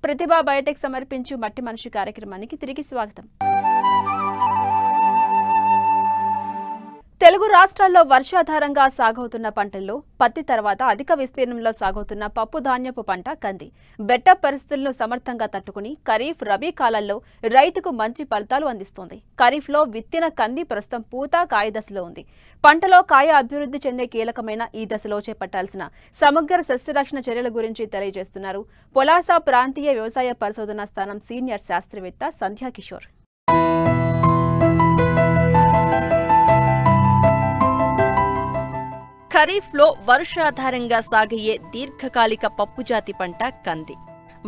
ప్రతిభా Biotech సమర్పించు మట్టి మనిషి కార్యక్రమానికి తిరిగి స్వాగతం. తెలుగు రాష్ట్రాల్లో వర్షాధారంగా సాగవుతున్న పంటల్లో పత్తి తర్వాత అధిక విస్తీర్ణంలో సాగవుతున్న పప్పు ధాన్యపు పంట కంది. బెట్ట పరిస్థితులను సమర్థంగా తట్టుకుని ఖరీఫ్ రబీ కాలాల్లో రైతుకు మంచి ఫలితాలు అందిస్తోంది. ఖరీఫ్లో విత్తిన కంది ప్రస్తుతం పూత కాయ దశలో ఉంది. పంటలో కాయ అభివృద్ధి చెందే కీలకమైన ఈ దశలో చేపట్టాల్సిన సమగ్ర సస్యరక్షణ చర్యల గురించి తెలియజేస్తున్నారు పొలాస ప్రాంతీయ వ్యవసాయ పరిశోధనా స్థానం సీనియర్ శాస్త్రవేత్త సంధ్యా కిషోర్. ఖరీఫ్లో వర్షాధారంగా సాగయ్యే దీర్ఘకాలిక పప్పుజాతి పంట కంది.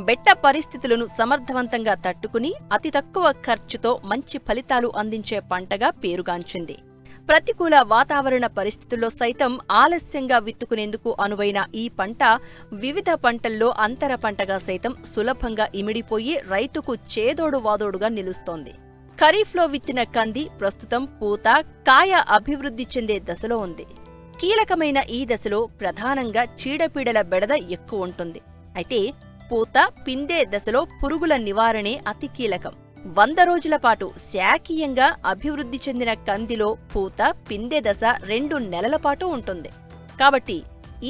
బెట్ట పరిస్థితులను సమర్థవంతంగా తట్టుకుని అతి తక్కువ ఖర్చుతో మంచి ఫలితాలు అందించే పంటగా పేరుగాంచింది. ప్రతికూల వాతావరణ పరిస్థితుల్లో సైతం ఆలస్యంగా విత్తుకునేందుకు అనువైన ఈ పంట వివిధ పంటల్లో అంతర పంటగా సైతం సులభంగా ఇమిడిపోయి రైతుకు చేదోడు వాదోడుగా నిలుస్తోంది. ఖరీఫ్లో విత్తిన కంది ప్రస్తుతం పూత కాయ అభివృద్ధి చెందే దశలో ఉంది. కీలకమైన ఈ దశలో ప్రధానంగా చీడపీడల బెడద ఎక్కువ ఉంటుంది. అయితే పూత పిందే దశలో పురుగుల నివారణే అతి కీలకం. 100 రోజుల పాటు శాఖీయంగా అభివృద్ధి చెందిన కందిలో పూత పిందే దశ 2 నెలల పాటు ఉంటుంది. కాబట్టి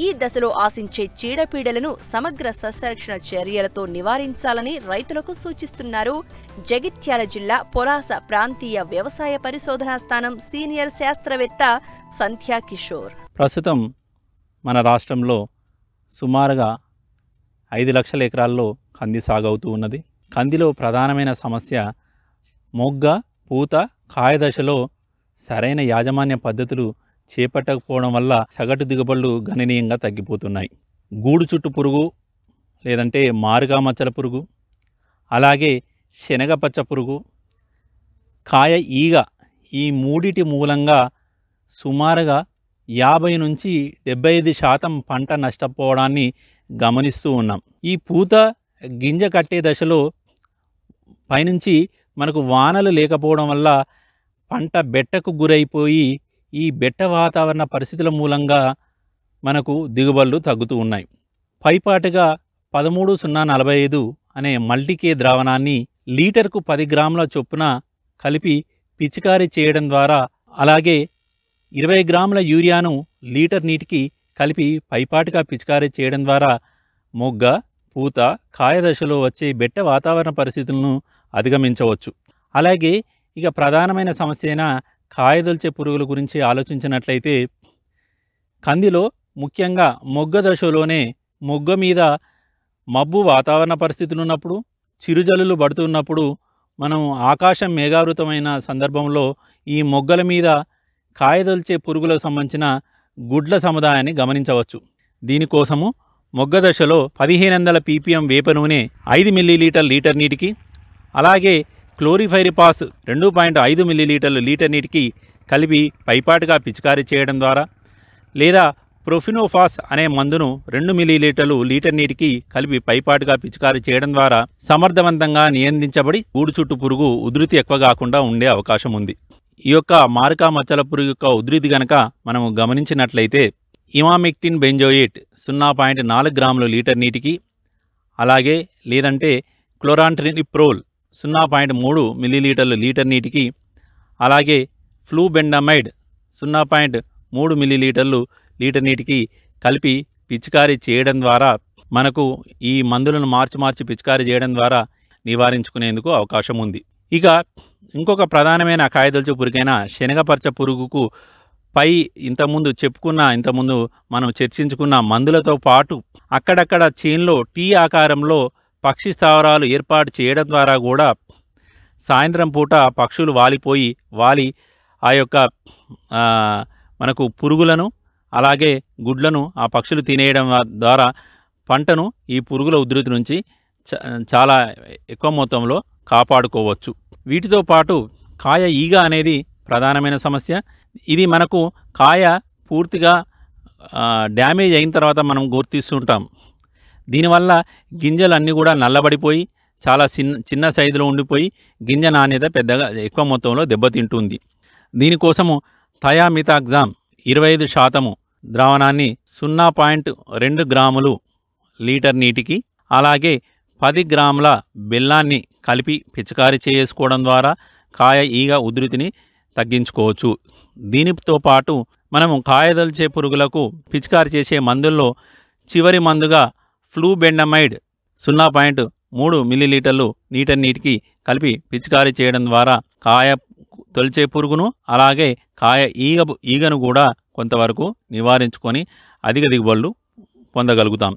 ఈ దశలో ఆశించే చీడపీడలను సమగ్ర సస్యరక్షణ చర్యలతో నివారించాలని రైతులకు సూచిస్తున్నారు జగిత్యాల జిల్లా పొలాస ప్రాంతీయ వ్యవసాయ పరిశోధనా స్థానం సీనియర్ శాస్త్రవేత్త సంధ్యా కిషోర్. ప్రస్తుతం మన రాష్ట్రంలో సుమారుగా 5 లక్షల ఎకరాల్లో కంది సాగవుతూ ఉన్నది. కందిలో ప్రధానమైన సమస్య మొగ్గ పూత కాయ దశలో సరైన యాజమాన్య పద్ధతులు చేపట్టకపోవడం వల్ల సగటు దిగుబడులు గణనీయంగా తగ్గిపోతున్నాయి. గూడు చుట్టు పురుగు లేదంటే మారుగా మచ్చల పురుగు, అలాగే శనగపచ్చ పురుగు, కాయ ఈగ, ఈ మూడిటి మూలంగా సుమారుగా 50 నుంచి 75% పంట నష్టపోవడాన్ని గమనిస్తూ ఉన్నాం. ఈ పూత గింజ కట్టే దశలో పైనుంచి మనకు వానలు లేకపోవడం వల్ల పంట బెట్టకు గురైపోయి ఈ బెట్ట వాతావరణ పరిస్థితుల మూలంగా మనకు దిగుబడులు తగ్గుతూ ఉన్నాయి. పైపాటుగా 13-0-45 అనే మల్టీకే ద్రావణాన్ని లీటర్కు 10 గ్రాముల చొప్పున కలిపి పిచికారీ చేయడం ద్వారా, అలాగే 20 గ్రాముల యూరియాను లీటర్ నీటికి కలిపి పైపాటుగా పిచికారీ చేయడం ద్వారా మొగ్గ పూత కాయ దశలో వచ్చే బెట్ట వాతావరణ పరిస్థితులను అధిగమించవచ్చు. అలాగే ఇక ప్రధానమైన సమస్య అయిన కాయదొల్చే పురుగుల గురించి ఆలోచించినట్లయితే కందిలో ముఖ్యంగా మొగ్గ దశలోనే మొగ్గ మీద మబ్బు వాతావరణ పరిస్థితులు ఉన్నప్పుడు, చిరుజల్లులు పడుతున్నప్పుడు, మనం ఆకాశం మేఘావృతమైన సందర్భంలో ఈ మొగ్గల మీద కాయదొల్చే పురుగులకు సంబంధించిన గుడ్ల సముదాయాన్ని గమనించవచ్చు. దీనికోసము మొగ్గ దశలో 1500 ppm వేప నూనె 5 మిల్లీలీటర్ లీటర్ నీటికి, అలాగే క్లోరిఫైరిపాస్ 2.5 మిల్లీలీటర్లు లీటర్ నీటికి కలిపి పైపాటుగా పిచికారీ చేయడం ద్వారా, లేదా ప్రొఫినోఫాస్ అనే మందును 2 మిల్లీలీటర్లు లీటర్ నీటికి కలిపి పైపాటుగా పిచికారీ చేయడం ద్వారా సమర్థవంతంగా నియంత్రించబడి గూడు చుట్టు పురుగు ఉధృతి ఎక్కువ కాకుండా ఉండే అవకాశం ఉంది. ఈ యొక్క మారుకా మచ్చల పురుగు యొక్క ఉధృతి గనక మనము గమనించినట్లయితే ఇమామెక్టిన్ బెంజోయేట్ 0.4 గ్రాములు లీటర్ నీటికి, అలాగే లేదంటే క్లోరాంట్రినిప్రోల్ 0.3 మిల్లీలీటర్లు లీటర్ నీటికి, అలాగే ఫ్లూబెండమైడ్ 0.3 మిల్లీలీటర్లు లీటర్ నీటికి కలిపి పిచికారీ చేయడం ద్వారా మనకు ఈ మందులను మార్చి పిచికారీ చేయడం ద్వారా నివారించుకునేందుకు అవకాశం ఉంది. ఇక ఇంకొక ప్రధానమైన కాయదొల్చే పురుగైన శనగపచ్చ పురుగుకు ఇంతకుముందు మనం చర్చించుకున్న మందులతో పాటు అక్కడక్కడ చేన్లో టీ ఆకారంలో పక్షి స్థావరాలు ఏర్పాటు చేయడం ద్వారా కూడా సాయంత్రం పూట పక్షులు వాలి ఆ యొక్క మనకు పురుగులను అలాగే గుడ్లను ఆ పక్షులు తినేయడం ద్వారా పంటను ఈ పురుగుల ఉధృతి నుంచి చాలా ఎక్కువ మొత్తంలో కాపాడుకోవచ్చు. వీటితో పాటు కాయ ఈగ అనేది ప్రధానమైన సమస్య. ఇది మనకు కాయ పూర్తిగా డ్యామేజ్ అయిన తర్వాత మనం గుర్తిస్తుంటాం. దీనివల్ల గింజలన్నీ కూడా నల్లబడిపోయి చాలా చిన్న సైజులో ఉండిపోయి గింజ నాణ్యత పెద్దగా ఎక్కువ మొత్తంలో దెబ్బతింటుంది. దీనికోసము థయామిథాగ్జామ్ 25% ద్రావణాన్ని 0.2 గ్రాములు లీటర్ నీటికి, అలాగే 10 గ్రాముల బెల్లాన్ని కలిపి పిచికారీ చేసుకోవడం ద్వారా కాయ ఈగ ఉధృతిని తగ్గించుకోవచ్చు. దీనితో పాటు మనము కాయదొలిచే పురుగులకు పిచికారీ చేసే మందుల్లో చివరి మందుగా ఫ్లూబెండమైడ్ 0.3 మిల్లీలీటర్లు నీటికి కలిపి పిచికారీ చేయడం ద్వారా కాయ తొలిచే పురుగును అలాగే కాయ ఈగను కూడా కొంతవరకు నివారించుకొని అధిక దిగుబడులు పొందగలుగుతాం.